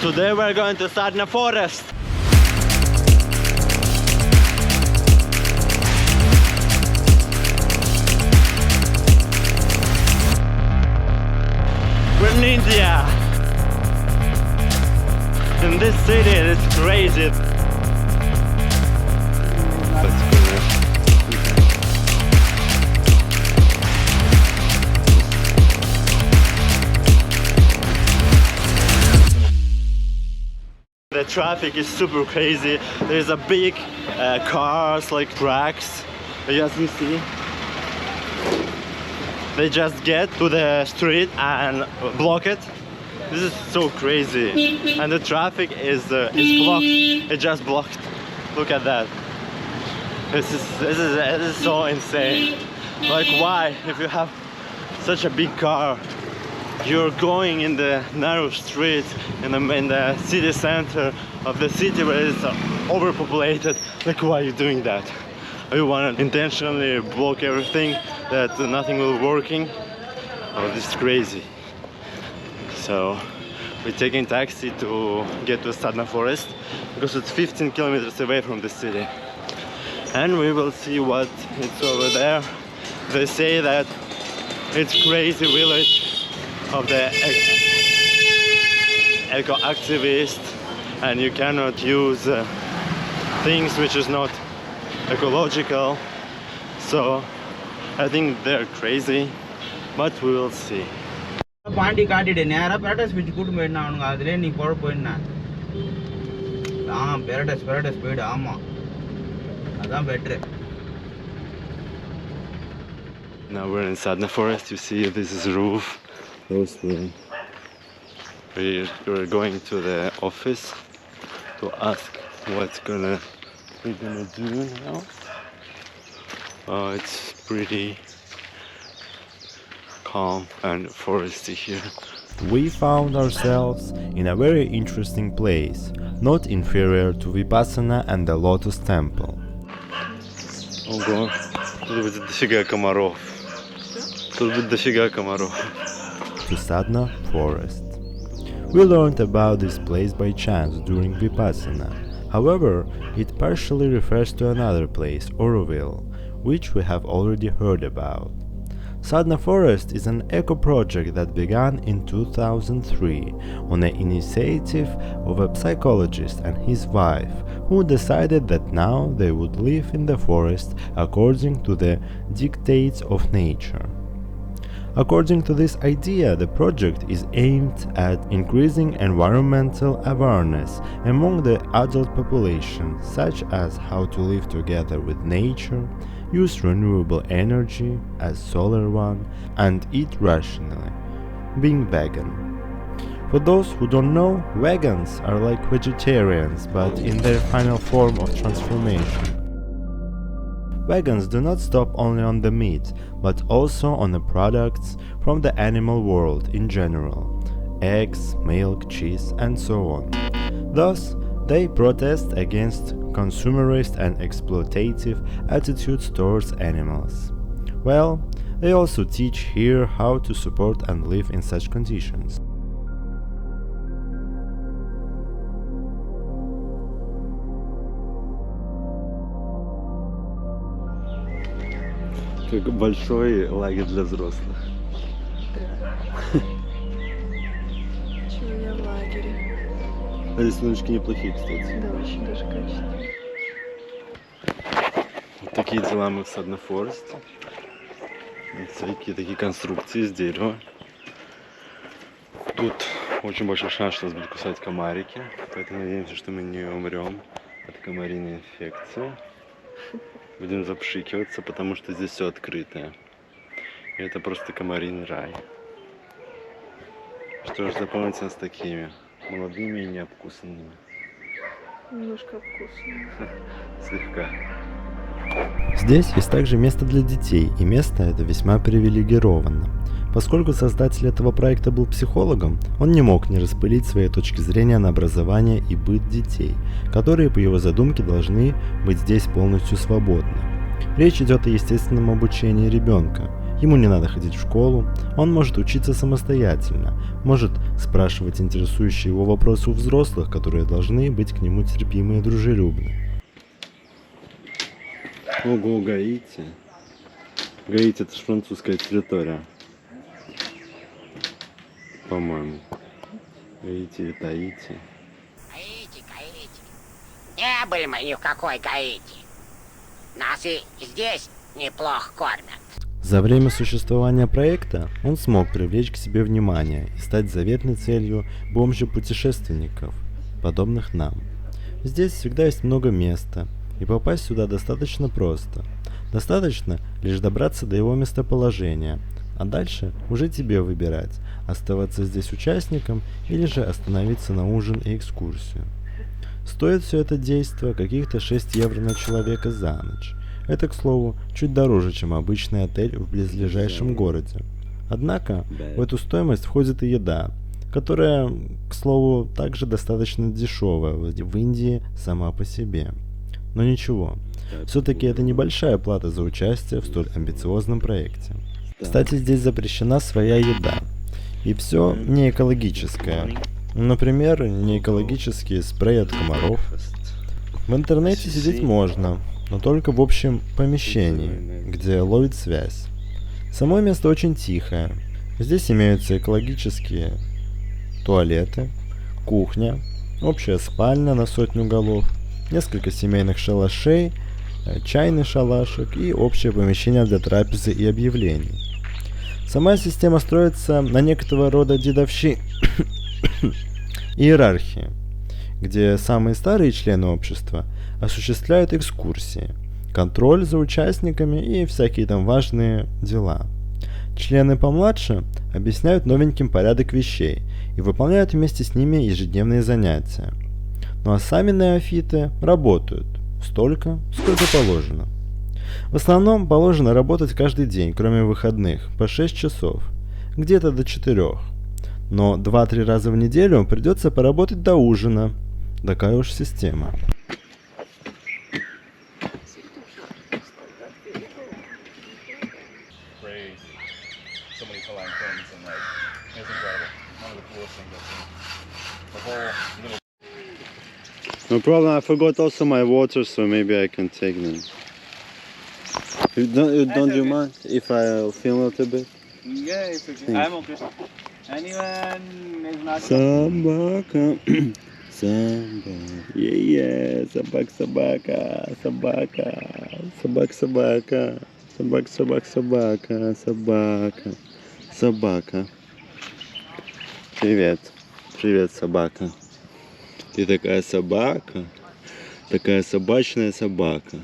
Today we're going to Sadna Forest. We're in India. In this city, it's crazy. The traffic is super crazy. There's a big cars like trucks. You can see. They just get to the street and block it. This is so crazy. And the traffic is blocked. It just blocked. Look at that. This is so insane. Like, why, if you have such a big car, you're going in the narrow street in the city center of the city where it's overpopulated? Like, why are you doing that? You want to intentionally block everything that nothing will working? Oh, this is crazy. So we're taking taxi to get to Sadna Forest because it's 15 kilometers away from the city, and we will see what it's over there. They say that it's crazy village of the eco activists, and you cannot use things which is not ecological. So I think they're crazy, but we will see. Pandi காட்டிட்டு நேராக paradise beach கூட்டு போயிடணும் அவனுங்க. அதுலேயே நீ போட போயிடனேன். பேரடைஸ் போயிடு. ஆமாம், அதான் பெட்ரு. Now we're in Sadna Forest. You see, this is the roof. We're going to the office to ask what's we're gonna do now. It's pretty calm and foresty here. We found ourselves in a very interesting place, not inferior to Vipassana and the Lotus Temple. Ого, тут будет дофига комаров. To Sadna Forest. We learned about this place by chance during Vipassana. However, it partially refers to another place, Auroville, which we have already heard about. Sadna Forest is an eco-project that began in 2003 on the initiative of a psychologist and his wife, who decided that now they would live in the forest according to the dictates of nature. According to this idea, the project is aimed at increasing environmental awareness among the adult population, such as how to live together with nature, use renewable energy as solar one, and eat rationally, being vegan. For those who don't know, vegans are like vegetarians, but in their final form of transformation. Vegans do not stop only on the meat, but also on the products from the animal world in general, eggs, milk, cheese, and so on. Thus, they protest against consumerist and exploitative attitudes towards animals. Well, they also teach here how to support and live in such conditions. Как большой лагерь для взрослых. Чего я в лагере? Рисуночки неплохие, кстати. Да, очень даже качественно. Вот такие дела мы в Sadna Forest. Всякие такие конструкции из дерева. Тут очень большой шанс, что нас будут кусать комарики. Поэтому надеемся, что мы не умрем от комариной инфекции. Будем запшикиваться, потому что здесь все открытое. И это просто комариный рай. Что ж, запомните нас такими молодыми и необкусанными. Немножко вкусно. Слегка. Здесь есть также место для детей, и место это весьма привилегировано. Поскольку создатель этого проекта был психологом, он не мог не распылить свои точки зрения на образование и быт детей, которые по его задумке должны быть здесь полностью свободны. Речь идет о естественном обучении ребенка. Ему не надо ходить в школу, он может учиться самостоятельно, может спрашивать интересующие его вопросы у взрослых, которые должны быть к нему терпимы и дружелюбны. Ого, Гаити. Гаити — это же французская территория. По-моему. Гаити и Таити. Гаити. Не были мы ни в какой Гаити. Нас и здесь неплохо кормят. За время существования проекта он смог привлечь к себе внимание и стать заветной целью бомжей-путешественников, подобных нам. Здесь всегда есть много места, и попасть сюда достаточно просто. Достаточно лишь добраться до его местоположения, а дальше уже тебе выбирать, оставаться здесь участником или же остановиться на ужин и экскурсию. Стоит все это действо каких-то 6 евро на человека за ночь. Это, к слову, чуть дороже, чем обычный отель в близлежащем городе. Однако в эту стоимость входит и еда, которая, к слову, также достаточно дешевая в Индии сама по себе. Но ничего, все-таки это небольшая плата за участие в столь амбициозном проекте. Кстати, здесь запрещена своя еда. И все не экологическое. Например, не экологический спрей от комаров. В интернете сидеть можно, но только в общем помещении, где ловит связь. Само место очень тихое. Здесь имеются экологические туалеты, кухня, общая спальня на 100 голов, несколько семейных шалашей, чайный шалашик и общее помещение для трапезы и объявлений. Сама система строится на некоторого рода иерархии, где самые старые члены общества осуществляют экскурсии, контроль за участниками и всякие там важные дела. Члены помладше объясняют новеньким порядок вещей и выполняют вместе с ними ежедневные занятия. Ну а сами неофиты работают столько, сколько положено. В основном положено работать каждый день, кроме выходных, по 6 часов, где-то до 4. Но 2-3 раза в неделю придется поработать до ужина. Такая уж система. No problem, I forgot also my water, so maybe I can take them. Don't you mind if I film a little bit? Yeah, it's okay. Thanks. I'm okay. Anyone is not... Собака, собака, е-е, собака, собака, собака, собака, собака, собака, собака, собака, собака. Привет, привет, собака. Ты такая собака, такая собачная собака.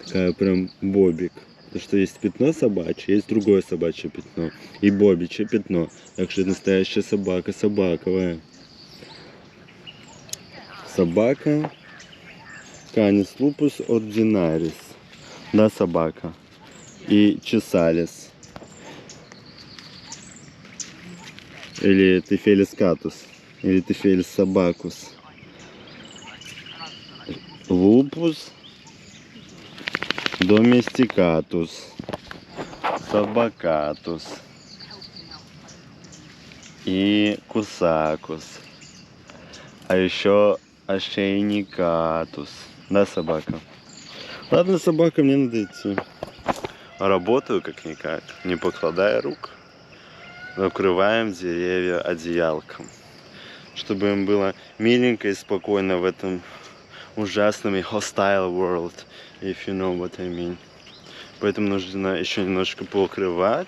Такая прям бобик. Потому что есть пятно собачье, есть другое собачье пятно. И бобичье пятно. Так что это настоящая собака, собаковая. Собака Canis lupus ordinaris. Да, собака. И Чесалис. Или Тефелис катус. Или Тефелис собакус. Лупус доместикатус. Собакатус. И кусакус. А еще ошейникатус. Да, собака? Ладно, собака, мне надо идти. Работаю как-никак, не покладая рук. Укрываем деревья одеялком, чтобы им было миленько и спокойно в этом ужасном и hostile world, if you know what I mean. Поэтому нужно еще немножко поукрывать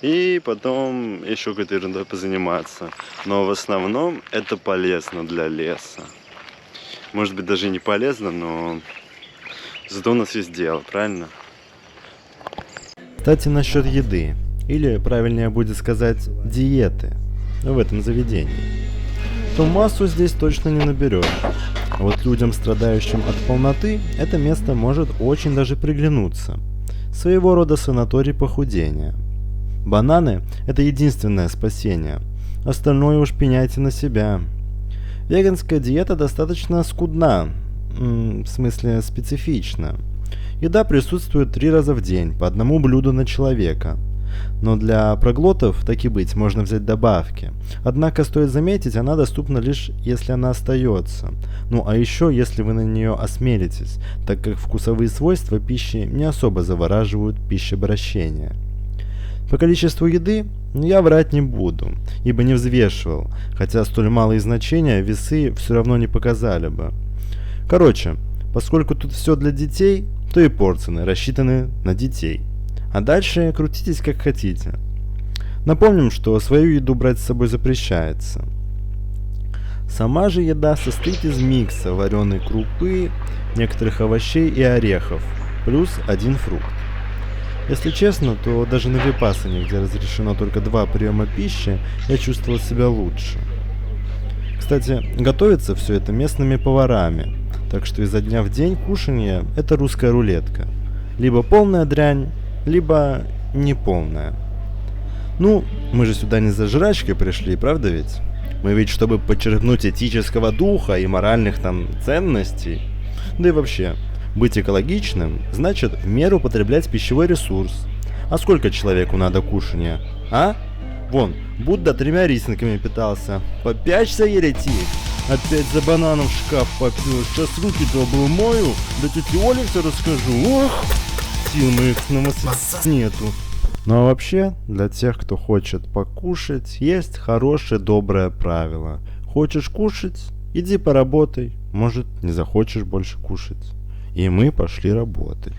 и потом еще какой-то ерундой позаниматься. Но в основном это полезно для леса. Может быть, даже не полезно, но зато у нас есть дело, правильно? Кстати, насчет еды, или правильнее будет сказать диеты, в этом заведении, то массу здесь точно не наберешь. А вот людям, страдающим от полноты, это место может очень даже приглянуться. Своего рода санаторий похудения. Бананы – это единственное спасение, остальное уж пеняйте на себя. Веганская диета достаточно скудна, в смысле специфична. Еда присутствует 3 раза в день, по одному блюду на человека. Но для проглотов, так и быть, можно взять добавки. Однако, стоит заметить, она доступна лишь если она остается. Ну а еще, если вы на нее осмелитесь, так как вкусовые свойства пищи не особо завораживают пищеобращение. По количеству еды я врать не буду, ибо не взвешивал, хотя столь малые значения весы все равно не показали бы. Короче, поскольку тут все для детей, то и порции рассчитаны на детей. А дальше крутитесь как хотите. Напомним, что свою еду брать с собой запрещается. Сама же еда состоит из микса вареной крупы, некоторых овощей и орехов, плюс 1 фрукт. Если честно, то даже на випассане, где разрешено только 2 приема пищи, я чувствовал себя лучше. Кстати, готовится все это местными поварами, так что изо дня в день кушанье – это русская рулетка. Либо полная дрянь, либо неполная. Ну, мы же сюда не за жрачкой пришли, правда ведь? Мы ведь чтобы подчеркнуть этического духа и моральных там ценностей. Да и вообще, быть экологичным значит в меру потреблять пищевой ресурс. А сколько человеку надо кушанья? А? Вон, Будда 3 рисинками питался. Попячься, еретик! Опять за бананом в шкаф попил. Сейчас руки-то обмою, да тете Оле все расскажу. Ох! Сил моих намасыть нету. Ну а вообще, для тех, кто хочет покушать, есть хорошее доброе правило. Хочешь кушать? Иди поработай. Может, не захочешь больше кушать. И мы пошли работать.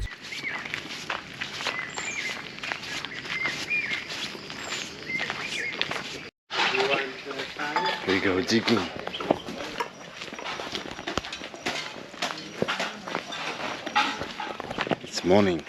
Here you go, digging. It's morning.